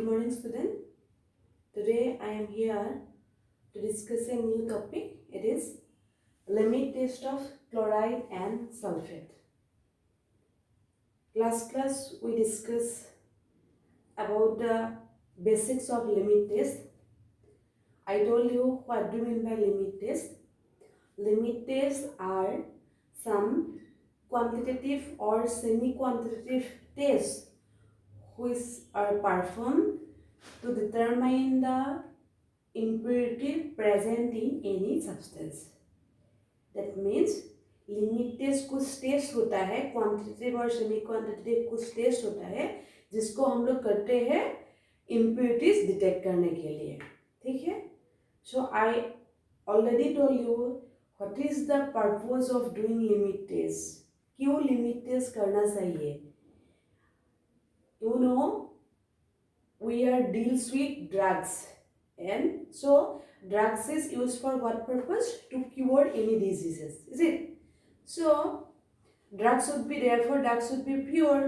Good morning, student. Today I am here to discuss a new topic. It is limit test of chloride and sulfate. Last class we discussed about the basics of limit test. I told you what do you mean by limit test. Limit tests are some quantitative or semi-quantitative tests which are performed to determine the impurity present in any substance. That means limit test कुछ test होता है, quantitative और semi quantitative कुछ test होता है जिसको हम लोग करते हैं इम्प्योरिटीज डिटेक्ट करने के लिए. ठीक है. So I already told you what is the purpose of doing limit test. क्यों लिमिट टेस्ट करना चाहिए. You know we are deals with drugs, and so drugs is used for what purpose? To cure any diseases, is it? So drugs should be, therefore drugs should be pure,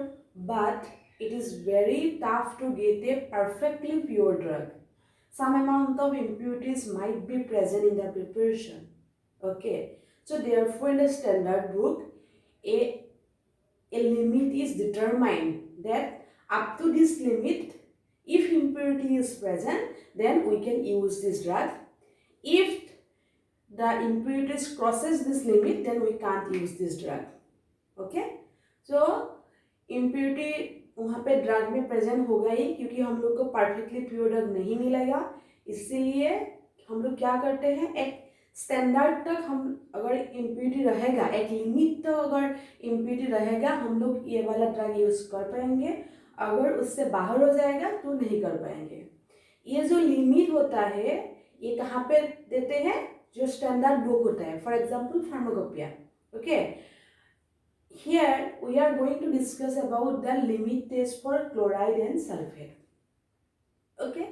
but it is very tough to get a perfectly pure drug. Some amount of impurities might be present in the preparation. Okay, so therefore in the standard book a limit is determined that up to this limit, if impurity is present, then we can use this drug. If the impurities crosses this limit, then we can't use this drug. Okay? So impurity वहाँ पे drug में present होगा ही, क्योंकि हम लोग को perfectly pure drug नहीं मिलेगा. इसीलिए हम लोग क्या करते हैं, एक स्टैंडर्ड तक हम अगर इम्प्योरिटी रहेगा, एक लिमिट तक अगर इम्प्योरिटी रहेगा, हम लोग ये वाला ड्रग यूज कर पाएंगे. अगर उससे बाहर हो जाएगा तो नहीं कर पाएंगे. ये जो लिमिट होता है ये कहाँ पे देते हैं, जो स्टैंडर्ड बुक होता है. For example pharmacopoeia. Okay, here we are going to discuss about the limit test for chloride and sulphate. Okay,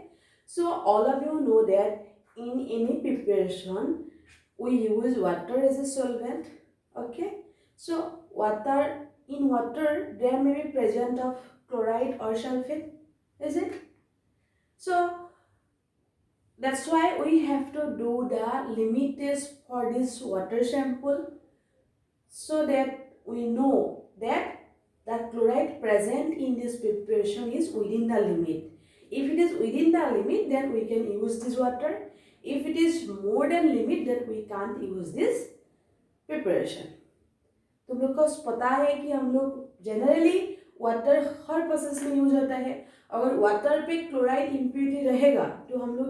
so all of you know that in any preparation we use water as a solvent. Okay, so water, in water there may be present of chloride or sulfate, is it? So that's why we have to do the limit test for this water sample, so that we know that the chloride present in this preparation is within the limit. If it is within the limit, then we can use this water. If it is more than limit, then we can't use this preparation. तुम लोग को पता है कि हम लोग generally water हर process में use होता है. अगर वाटर पे क्लोराइड इम्प्योरिटी रहेगा तो हम लोग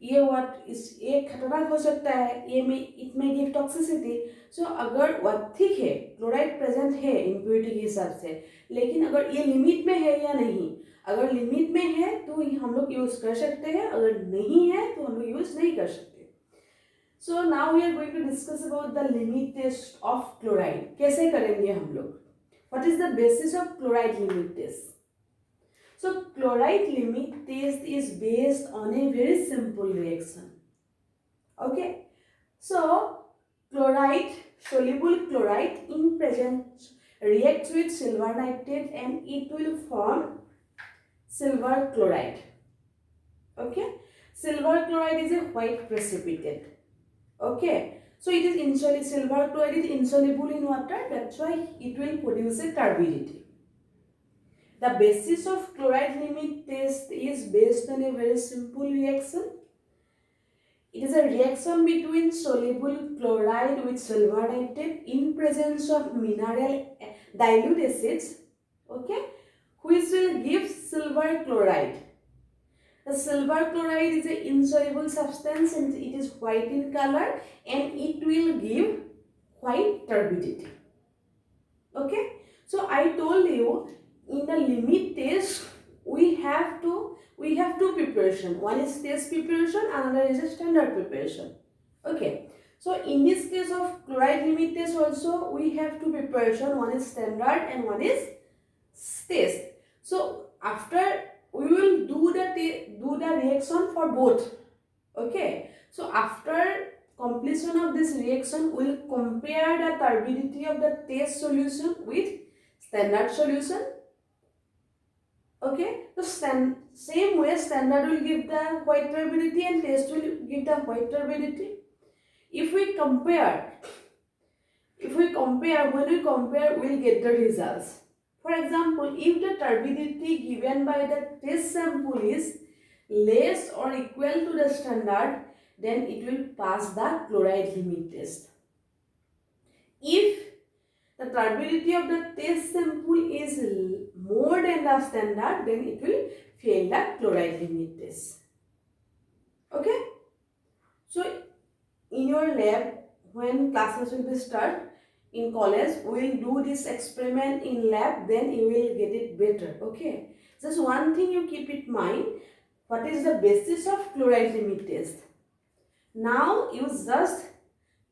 ये खतरनाक हो सकता है, ये में इट में गिव टॉक्सिसिटी. सो अगर ठीक है, क्लोराइड प्रेजेंट है इम्प्योरिटी के हिसाब से, लेकिन अगर ये लिमिट में है या नहीं, अगर लिमिट में है तो हम लोग यूज कर सकते हैं, अगर नहीं है तो हम लोग यूज नहीं कर सकते. So now we are going to discuss about the limit test of chloride. कैसे करेंगे हम लोग? What is the basis of chloride limit test? So chloride limit test is based on a very simple reaction. Okay. So chloride, soluble chloride in presence reacts with silver nitrate and it will form silver chloride. Okay. Silver chloride is a white precipitate. Okay, so it is insoluble. Silver chloride is insoluble in water. That's why it will produce a turbidity. The basis of chloride limit test is based on a very simple reaction. It is a reaction between soluble chloride with silver nitrate in presence of mineral dilute acids. Okay, which will give silver chloride. The silver chloride is an insoluble substance and it is white in color and it will give white turbidity. Okay, so I told you in the limit test we have two preparation. One is test preparation, another is a standard preparation. Okay, so in this case of chloride limit test also we have two preparation. One is standard and one is test. So after we will do the reaction for both. Okay, so after completion of this reaction we will compare the turbidity of the test solution with standard solution. Okay, so same way standard will give the white turbidity and test will give the white turbidity. If we compare, when we compare, we'll get the results. For example, if the turbidity given by the test sample is less or equal to the standard, then it will pass the chloride limit test. If the turbidity of the test sample is more than the standard, then it will fail the chloride limit test. Okay? So, in your lab, when classes will be start in college, we will do this experiment in lab, then you will get it better. Okay? Just one thing you keep in mind, what is the basis of chloride limit test? Now, you just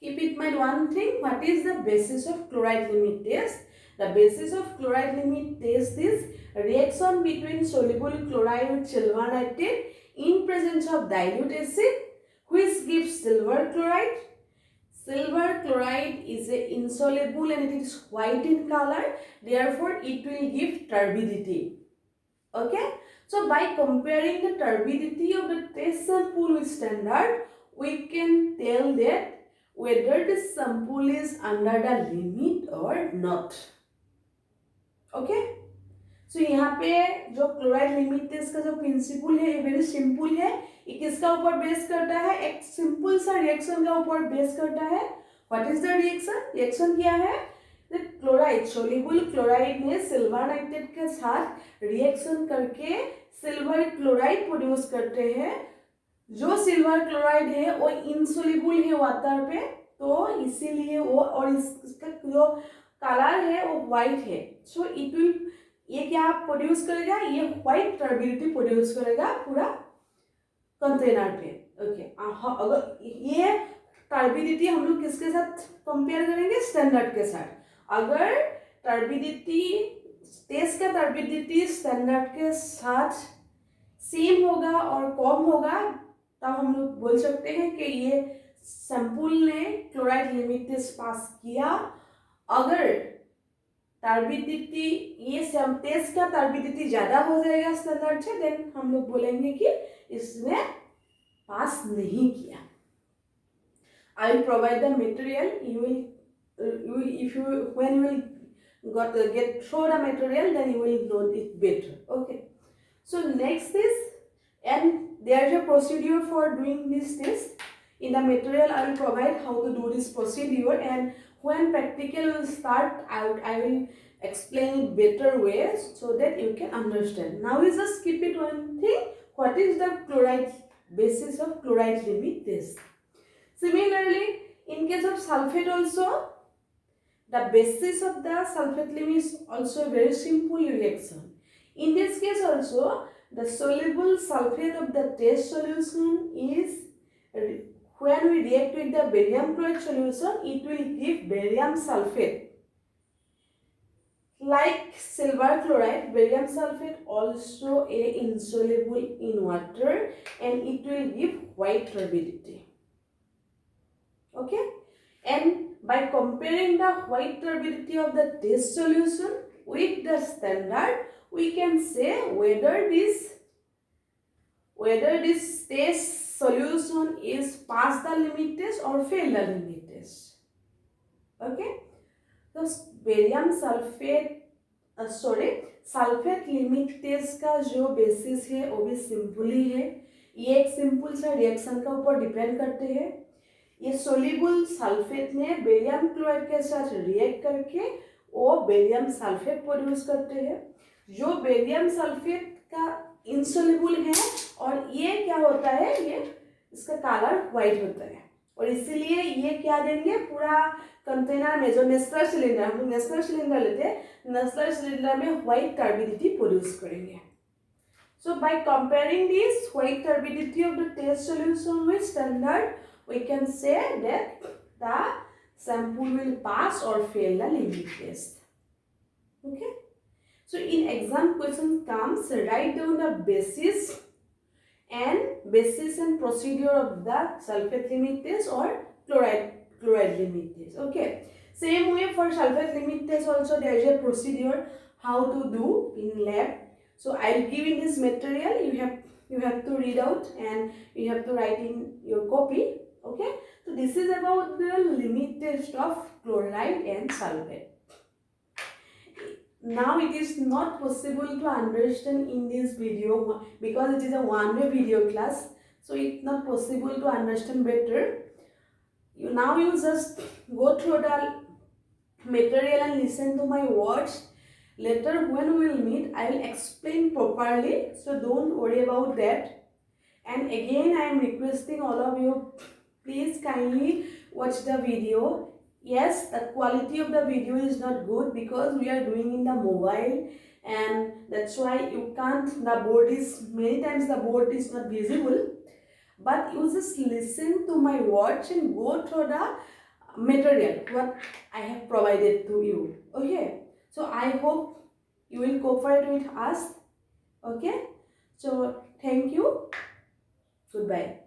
keep in mind one thing, what is the basis of chloride limit test? The basis of chloride limit test is reaction between soluble chloride with silver nitrate in presence of dilute acid, which gives silver chloride. Silver chloride is insoluble and it is white in color, therefore it will give turbidity. Okay? So by comparing the turbidity of the test sample with standard, we can tell that whether the sample is under the limit or not. Okay? So यहाँ पे जो chloride limit test का जो principal है ये very simple है. ये किसका ऊपर बेस करता है? एक सिंपल सा रिएक्शन का ऊपर बेस करता है. What is the reaction? Reaction क्या है? क्लोराइड, सोल्यूबल क्लोराइड ने सिल्वर नाइट्रेट के साथ रिएक्शन करके सिल्वर क्लोराइड प्रोड्यूस करते हैं. जो सिल्वर क्लोराइड है वो इनसोल्यूबल है वाटर पे, तो इसीलिए वो, और इसका जो कलर है वो व्हाइट है. सो इट विल, ये क्या प्रोड्यूस करेगा? ये व्हाइट टर्बिडिटी प्रोड्यूस करेगा पूरा कंटेनर पे. ओके, अगर ये टर्बिडिटी हम लोग किसके साथ कंपेयर करेंगे? स्टैंडर्ड के साथ. अगर टर्बिडिटी, टेस्ट का टर्बिडिटी स्टैंडर्ड के साथ सेम होगा और कम होगा, तब हम लोग बोल सकते हैं कि ये सैंपल ने क्लोराइड लिमिट टेस्ट पास किया. अगर टर्बिडिटी, ये टेस्ट का टर्बिडिटी ज्यादा हो जाएगा स्टैंडर्ड से, देन हम लोग बोलेंगे कि इसने पास नहीं किया. I will provide the material. You will, if you, when you will get through the material, then you will know it better. Okay. So next is, and there is a procedure for doing this test. In the material, I will provide how to do this procedure, and when practical will start out, I will explain it better ways so that you can understand. Now we just keep it one thing. What is the chloride, basis of chloride limit test? Similarly, in case of sulfate also, the basis of the sulfate limit is also a very simple reaction. In this case also, the soluble sulfate of the test solution is, when we react with the barium chloride solution, it will give barium sulfate. Like silver chloride, barium sulfate also a insoluble in water, and it will give white turbidity. Okay, and by comparing the white turbidity of the test solution with the standard, we can say whether this test solution is pass the limit test or fail the limit test. Okay, so barium sulfate, sulphate limit test का जो basis है वो भी simple ही है. ये एक simple सा reaction का ऊपर डिपेंड करते हैं. ये सोल्यूबल सल्फेट ने बेरियम क्लोराइड के साथ रिएक्ट करके वो बेरियम सल्फेट प्रोड्यूस करते हैं. जो बेरियम सल्फेट का इनसोल्यूबल है, और ये क्या होता है, ये इसका कलर व्हाइट होता है, और इसीलिए ये क्या देंगे, पूरा कंटेनर में जो नेस्टर सिलेंडर, हम लोग नेस्टर सिलेंडर लेते हैं, नेस्टर सिलेंडर में व्हाइट टर्बिडिटी प्रोड्यूस करेंगे. So by comparing this white turbidity of the test solution with standard, we can say that the sample will pass or fail the limit test. Okay. So in exam question comes, write down the basis and procedure of the sulfate limit test or chloride limit test. Okay. Same way for sulfate limit test also there is a procedure how to do in lab. So I'll give in this material, you have to read out and you have to write in your copy. Okay, so this is about the limit test of chloride and sulfate. Now it is not possible to understand in this video because it is a one-way video class, so it's not possible to understand better. Now you just go through the material and listen to my words. Later when we will meet, I will explain properly, so don't worry about that. And again I am requesting all of you, please kindly watch the video. Yes, the quality of the video is not good because we are doing in the mobile, and that's why you can't, the board is, many times the board is not visible, but you just listen to my words and go through the material what I have provided to you. Okay, so I hope you will cooperate with us. Okay, so thank you, goodbye.